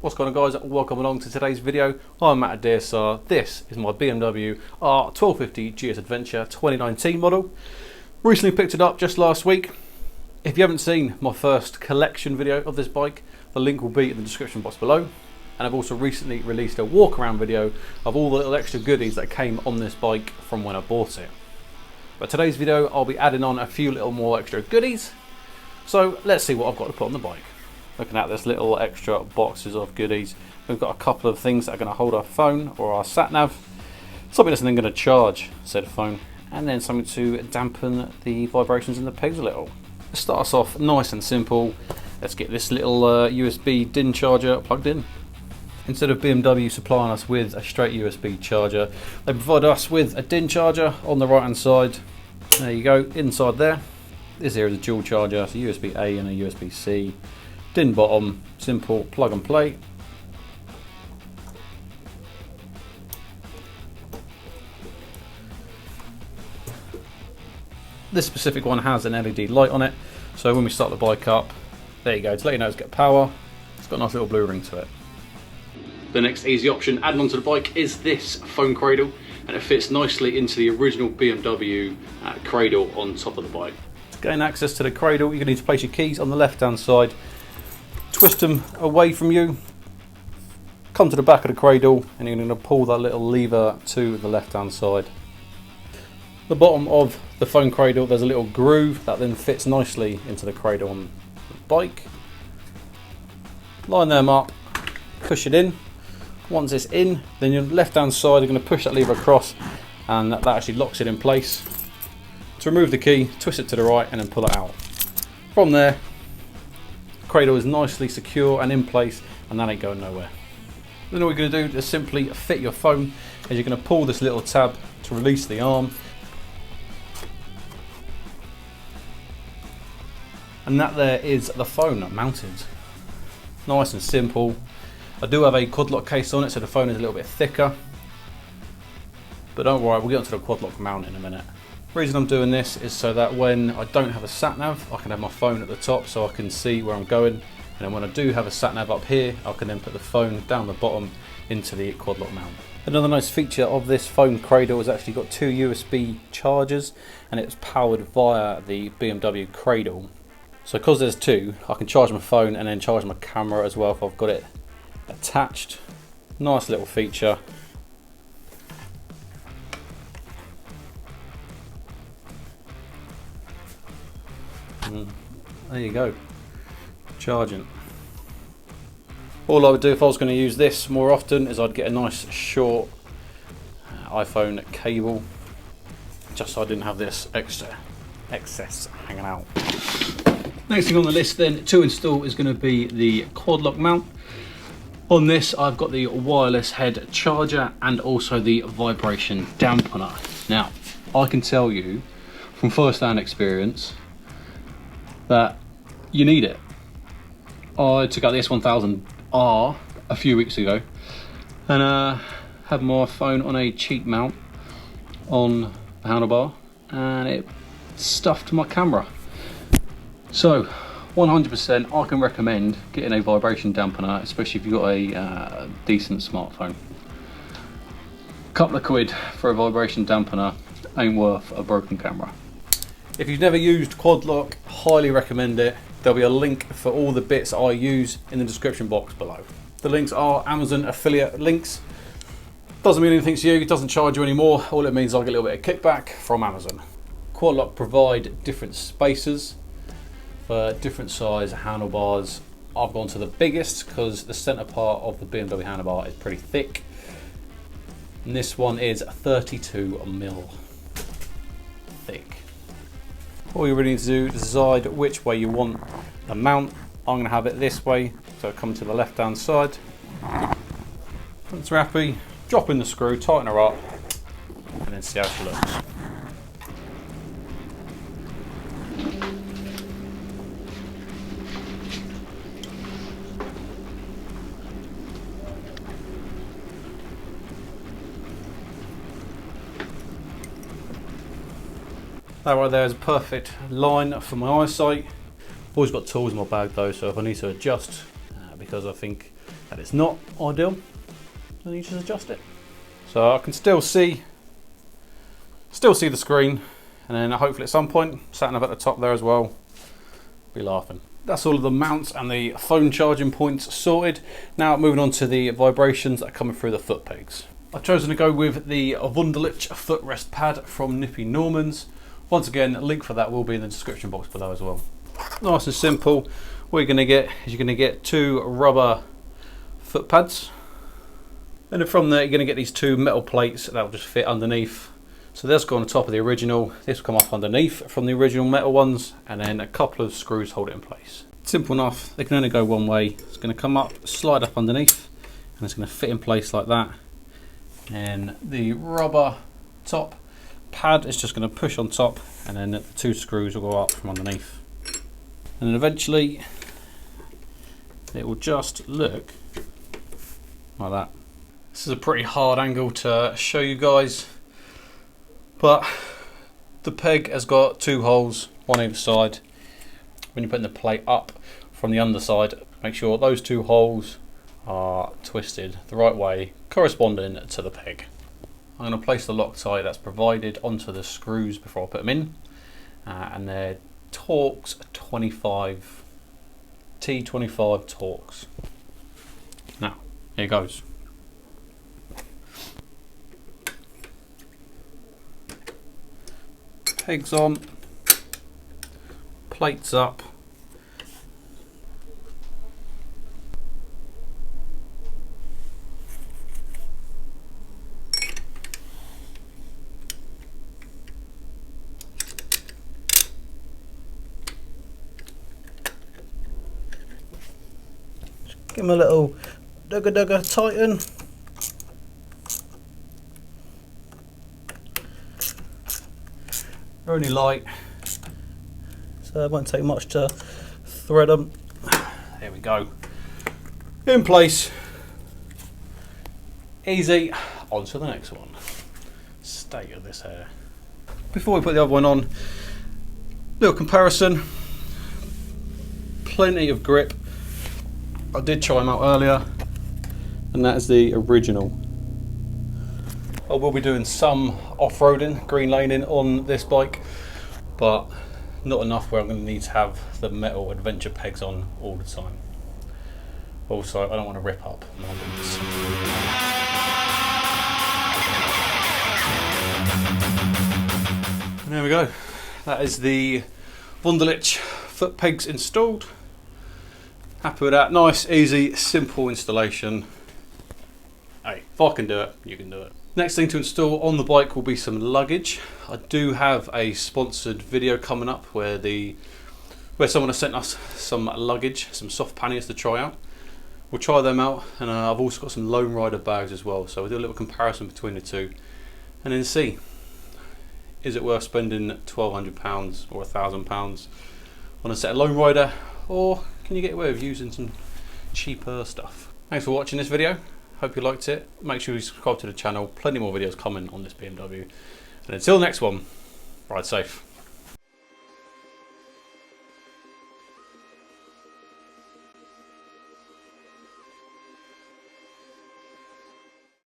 What's going on, guys? Welcome along to today's video. I'm Matt and Zoe. This is my BMW R1250 GS Adventure 2019 model. Recently picked it up just last week. If you haven't seen my first collection video of this bike, the link will be in the description box below. And I've also recently released a walk around video of all the little extra goodies that came on this bike from when I bought it. But today's video, I'll be adding on a few little more extra goodies. So let's see what I've got to put on the bike. Looking at this little extra boxes of goodies, we've got a couple of things that are going to hold our phone or our sat nav, something that's then going to charge said phone, and then something to dampen the vibrations in the pegs a little. Let's start us off nice and simple. Let's get this little USB DIN charger plugged in. Instead of BMW supplying us with a straight USB charger, they provide us with a DIN charger on the right hand side. There you go, inside there. This here is a dual charger, so USB A and a USB C. DIN bottom, simple plug and play. This specific one has an LED light on it, so when we start the bike up, there you go, to let you know it's got power. It's got a nice little blue ring to it. The next easy option added onto the bike is this phone cradle, and it fits nicely into the original BMW cradle on top of the bike. To gain access to the cradle, you're going to need to place your keys on the left hand side. Twist them away from you, come to the back of the cradle, and you're going to pull that little lever to the left hand side. The bottom of the phone cradle, there's a little groove that then fits nicely into the cradle on the bike. Line them up, push it in. Once it's in, then your left hand side, you're going to push that lever across, and that actually locks it in place. To remove the key, twist it to the right and then pull it out. From there, cradle is nicely secure and in place, and that ain't going nowhere. Then all you're going to do is simply fit your phone, as you're going to pull this little tab to release the arm, and that there is the phone mounted. Nice and simple. I do have a quad lock case on it, so the phone is a little bit thicker, but don't worry, we'll get onto the quad lock mount in a minute. The reason I'm doing this is so that when I don't have a sat nav, I can have my phone at the top so I can see where I'm going, and then when I do have a sat nav up here, I can then put the phone down the bottom into the quad lock mount. Another nice feature of this phone cradle is actually got two USB chargers, and it's powered via the BMW cradle. So because there's two, I can charge my phone and then charge my camera as well if I've got it attached. Nice little feature. There you go, charging. All I would do if I was going to use this more often is I'd get a nice short iPhone cable, just so I didn't have this excess hanging out. Next thing on the list then to install is going to be the quad lock mount. On this I've got the wireless head charger and also the vibration dampener. Now I can tell you from first-hand experience that you need it. I took out the S1000R a few weeks ago and had my phone on a cheap mount on the handlebar, and it stuffed my camera. So 100% I can recommend getting a vibration dampener, especially if you've got a decent smartphone. Couple of quid for a vibration dampener ain't worth a broken camera. If you've never used quad lock, highly recommend it. There'll be a link for all the bits I use in the description box below. The links are Amazon affiliate links. Doesn't mean anything to you, it doesn't charge you anymore. All it means is I get a little bit of kickback from Amazon. Quad lock provide different spacers for different size handlebars. I've gone to the biggest because the centre part of the BMW handlebar is pretty thick. And this one is 32mm thick. All you really need to do is decide which way you want the mount. I'm going to have it this way, so come to the left hand side. Once you're happy, drop in the screw, tighten her up, and then see how she looks. That right there is a perfect line for my eyesight. Always got tools in my bag though, so if I need to adjust, because I think that it's not ideal, then you just adjust it. So I can still see the screen, and then hopefully at some point, sat nav at the top there as well, be laughing. That's all of the mounts and the phone charging points sorted. Now moving on to the vibrations that are coming through the foot pegs. I've chosen to go with the Wunderlich footrest pad from Nippy Normans. Once again, a link for that will be in the description box below as well. Nice and simple. What you're going to get is you're going to get 2 rubber foot pads. And then from there you're going to get these 2 metal plates that will just fit underneath. So this will go on the top of the original, this will come off underneath from the original metal ones, and then a couple of screws hold it in place. Simple enough, they can only go one way. It's going to come up, slide up underneath, and it's going to fit in place like that. And the rubber top pad is just going to push on top, and then the 2 screws will go up from underneath. And then eventually it will just look like that. This is a pretty hard angle to show you guys, but the peg has got 2 holes, one either side. When you're putting the plate up from the underside, make sure those 2 holes are twisted the right way, corresponding to the peg. I'm going to place the Loctite that's provided onto the screws before I put them in, and they're Torx 25, T25 Torx. Now, here goes. Pegs on, plates up. Give them a little dugga tighten. They're only light, so it won't take much to thread them. There we go. In place. Easy. On to the next one. State of this hair. Before we put the other one on, little comparison. Plenty of grip. I did try them out earlier, and that is the original. I will be doing some off-roading, green laning on this bike, but not enough where I'm going to need to have the metal adventure pegs on all the time. Also, I don't want to rip up my boots. And there we go. That is the Wunderlich foot pegs installed. Happy with that. Nice, easy, simple installation. Hey, if I can do it, you can do it. Next thing to install on the bike will be some luggage. I do have a sponsored video coming up where someone has sent us some luggage, some soft panniers to try out. We'll try them out, and I've also got some Lone Rider bags as well, so we'll do a little comparison between the two and then see, is it worth spending £1,200 or £1,000 on a set of Lone Rider, or can you get away with using some cheaper stuff? Thanks for watching this video. Hope you liked it. Make sure you subscribe to the channel. Plenty more videos coming on this BMW. And until the next one, ride safe.